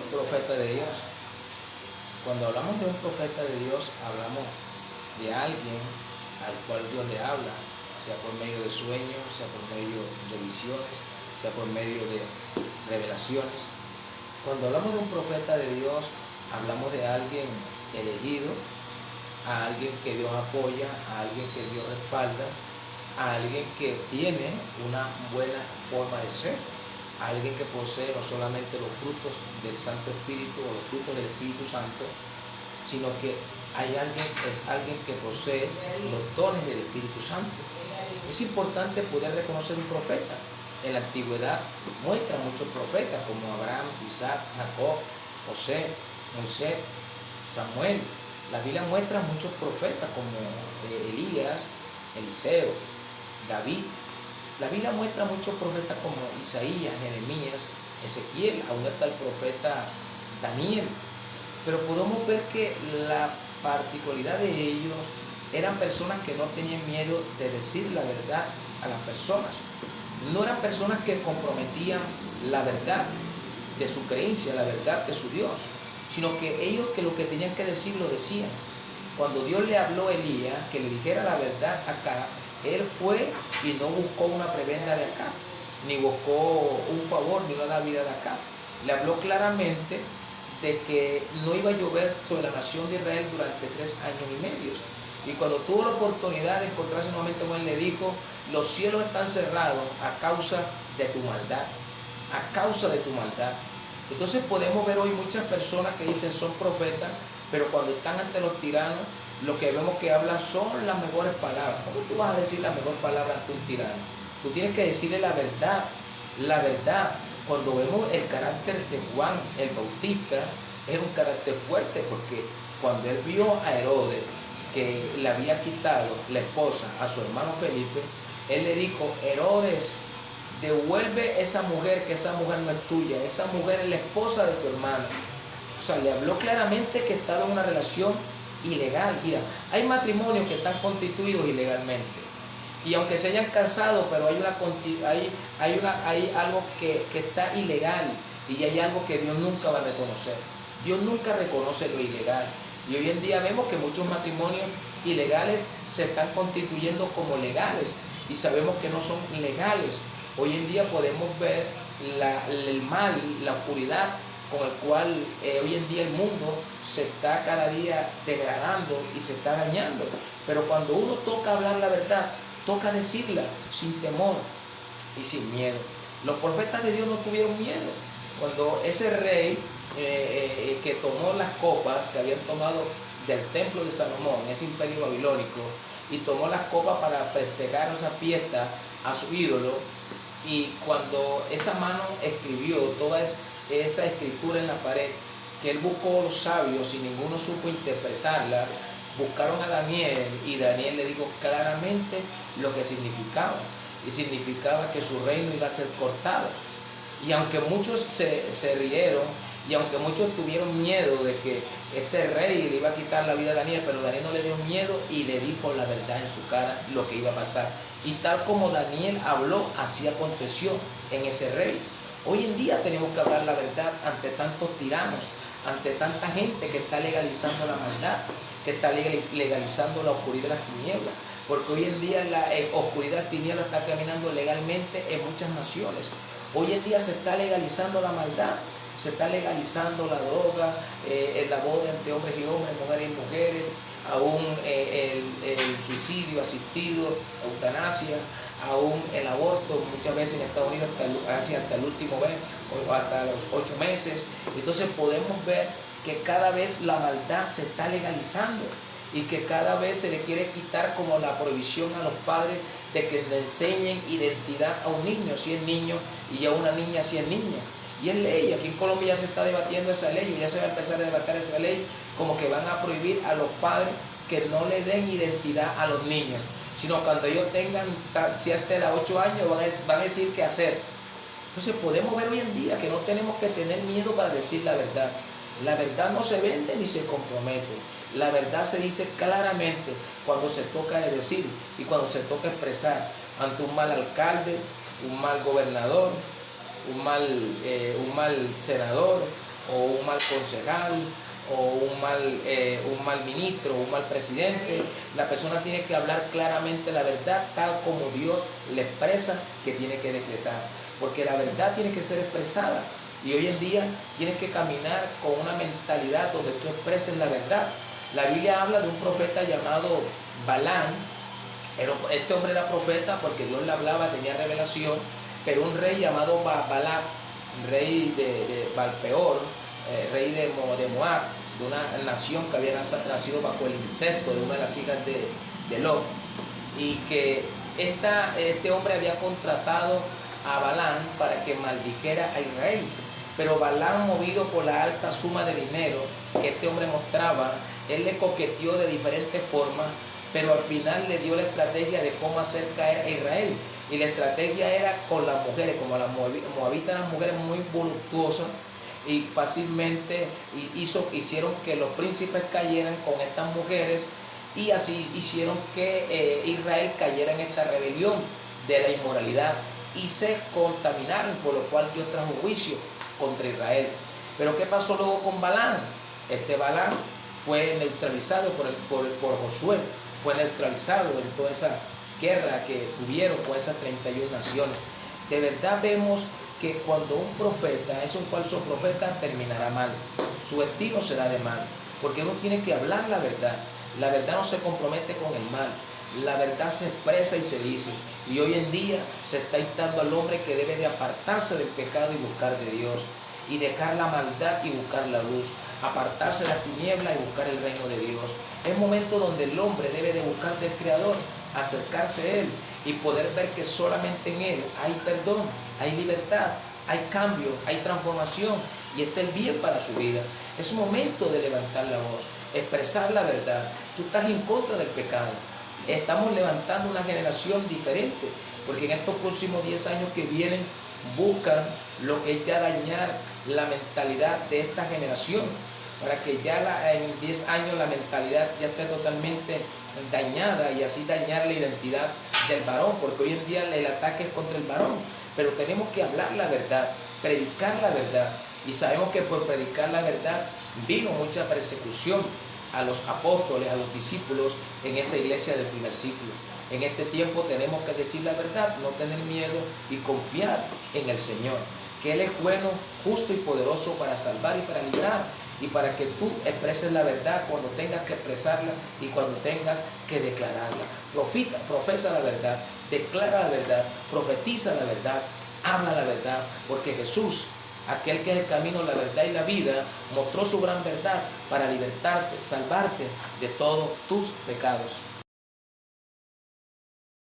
profeta de Dios. Cuando hablamos de un profeta de Dios, hablamos de alguien al cual Dios le habla, sea por medio de sueños, sea por medio de visiones, sea por medio de revelaciones. Cuando hablamos de un profeta de Dios, hablamos de alguien elegido, a alguien que Dios apoya, a alguien que Dios respalda, a alguien que tiene una buena forma de ser, a alguien que posee no solamente los frutos del Santo Espíritu o los frutos del Espíritu Santo, sino que es alguien que posee los dones del Espíritu Santo. Es importante poder reconocer un profeta. En la antigüedad muestra muchos profetas como Abraham, Isaac, Jacob, José, Moisés, Samuel. La Biblia muestra muchos profetas como Elías, Eliseo, David. La Biblia muestra muchos profetas como Isaías, Jeremías, Ezequiel, aún está el profeta Daniel. Pero podemos ver que la particularidad de ellos eran personas que no tenían miedo de decir la verdad a las personas. No eran personas que comprometían la verdad de su creencia, la verdad de su Dios, sino que ellos que lo que tenían que decir lo decían. Cuando Dios le habló a Elías que le dijera la verdad acá, él fue y no buscó una prebenda de acá, ni buscó un favor, ni una vida de acá. Le habló claramente de que no iba a llover sobre la nación de Israel durante 3 años y medio. Y cuando tuvo la oportunidad de encontrarse nuevamente con él, le dijo: los cielos están cerrados a causa de tu maldad, a causa de tu maldad. Entonces podemos ver hoy muchas personas que dicen son profetas, pero cuando están ante los tiranos, lo que vemos que hablan son las mejores palabras. ¿Cómo tú vas a decir la mejor palabra ante un tirano? Tú tienes que decirle la verdad, la verdad. Cuando vemos el carácter de Juan el Bautista, era un carácter fuerte, porque cuando él vio a Herodes que le había quitado la esposa a su hermano Felipe, él le dijo: Herodes, devuelve esa mujer, que esa mujer no es tuya, esa mujer es la esposa de tu hermano. O sea, le habló claramente que estaba en una relación ilegal. Mira, hay matrimonios que están constituidos ilegalmente, y aunque se hayan casado, pero hay algo que está ilegal, y hay algo que Dios nunca va a reconocer. Dios nunca reconoce lo ilegal. Y hoy en día vemos que muchos matrimonios ilegales se están constituyendo como legales, y sabemos que no son legales. Hoy en día podemos ver el mal, la oscuridad con el cual hoy en día el mundo se está cada día degradando y se está dañando. Pero cuando uno toca hablar la verdad, toca decirla sin temor y sin miedo. Los profetas de Dios no tuvieron miedo. Cuando ese rey que tomó las copas que habían tomado del templo de Salomón, ese imperio babilónico, y tomó las copas para festejar esa fiesta a su ídolo, y cuando esa mano escribió toda esa escritura en la pared, que él buscó a los sabios y ninguno supo interpretarla, buscaron a Daniel, y Daniel le dijo claramente lo que significaba, y significaba que su reino iba a ser cortado. Y aunque muchos se rieron, y aunque muchos tuvieron miedo de que este rey le iba a quitar la vida a Daniel, pero Daniel no le dio miedo y le dijo la verdad en su cara lo que iba a pasar. Y tal como Daniel habló, así aconteció en ese rey. Hoy en día tenemos que hablar la verdad ante tantos tiranos, ante tanta gente que está legalizando la maldad, que está legalizando la oscuridad de las tinieblas. Porque hoy en día la oscuridad de las tinieblas está caminando legalmente en muchas naciones. Hoy en día se está legalizando la maldad, se está legalizando la droga, la boda entre hombres y hombres, mujeres y mujeres, aún el suicidio asistido, eutanasia, aún el aborto, muchas veces en Estados Unidos hasta el último mes, o hasta los 8 meses. Entonces podemos ver que cada vez la maldad se está legalizando, y que cada vez se le quiere quitar como la prohibición a los padres de que le enseñen identidad a un niño si es niño, y a una niña si es niña. Y es ley, aquí en Colombia ya se está debatiendo esa ley, y ya se va a empezar a debatir esa ley, como que van a prohibir a los padres que no le den identidad a los niños, sino cuando ellos tengan cierta edad, 8 años, van a decir qué hacer. Entonces podemos ver hoy en día que no tenemos que tener miedo para decir la verdad. La verdad no se vende ni se compromete. La verdad se dice claramente cuando se toca de decir y cuando se toca expresar ante un mal alcalde, un mal gobernador, un mal senador, o un mal concejal, o un mal ministro, o un mal presidente. La persona tiene que hablar claramente la verdad tal como Dios le expresa que tiene que decretar, porque la verdad tiene que ser expresada, y hoy en día tienes que caminar con una mentalidad donde tú expreses la verdad. La Biblia habla de un profeta llamado Balaam. Este hombre era profeta porque Dios le hablaba, tenía revelación, pero un rey llamado Balac, rey de Balpeor, rey de Moab, de una nación que había nacido bajo el incesto de una de las hijas de Lot, y que este hombre había contratado a Balaam para que maldijera a Israel. Pero Balaam, movido por la alta suma de dinero que este hombre mostraba, él le coqueteó de diferentes formas, pero al final le dio la estrategia de cómo hacer caer a Israel. Y la estrategia era con las mujeres, como las moabitas eran mujeres muy voluptuosas, y fácilmente hicieron que los príncipes cayeran con estas mujeres, y así hicieron que Israel cayera en esta rebelión de la inmoralidad, y se contaminaron, por lo cual Dios trajo juicio contra Israel. Pero ¿qué pasó luego con Balaam? Este Balaam fue neutralizado por Josué, fue neutralizado en toda esa guerra que tuvieron con esas 31 naciones. De verdad vemos que cuando un profeta es un falso profeta, terminará mal, su destino será de mal, porque uno tiene que hablar la verdad. La verdad no se compromete con el mal, la verdad se expresa y se dice. Y hoy en día se está instando al hombre que debe de apartarse del pecado y buscar de Dios, y dejar la maldad y buscar la luz, apartarse de la tiniebla y buscar el reino de Dios. Es momento donde el hombre debe de buscar del Creador, acercarse a Él y poder ver que solamente en Él hay perdón, hay libertad, hay cambio, hay transformación, y está el bien para su vida. Es momento de levantar la voz, expresar la verdad. Tú estás en contra del pecado. Estamos levantando una generación diferente, porque en estos próximos 10 años que vienen buscan lo que es ya dañar la mentalidad de esta generación, para que ya en 10 años la mentalidad ya esté totalmente dañada, y así dañar la identidad del varón, porque hoy en día el ataque es contra el varón. Pero tenemos que hablar la verdad, predicar la verdad, y sabemos que por predicar la verdad vino mucha persecución a los apóstoles, a los discípulos en esa iglesia del primer siglo. En este tiempo tenemos que decir la verdad, no tener miedo y confiar en el Señor, que Él es bueno, justo y poderoso para salvar y para librar, y para que tú expreses la verdad cuando tengas que expresarla y cuando tengas que declararla. Profesa la verdad, declara la verdad, profetiza la verdad, habla la verdad, porque Jesús, aquel que es el camino, la verdad y la vida, mostró su gran verdad para libertarte, salvarte de todos tus pecados.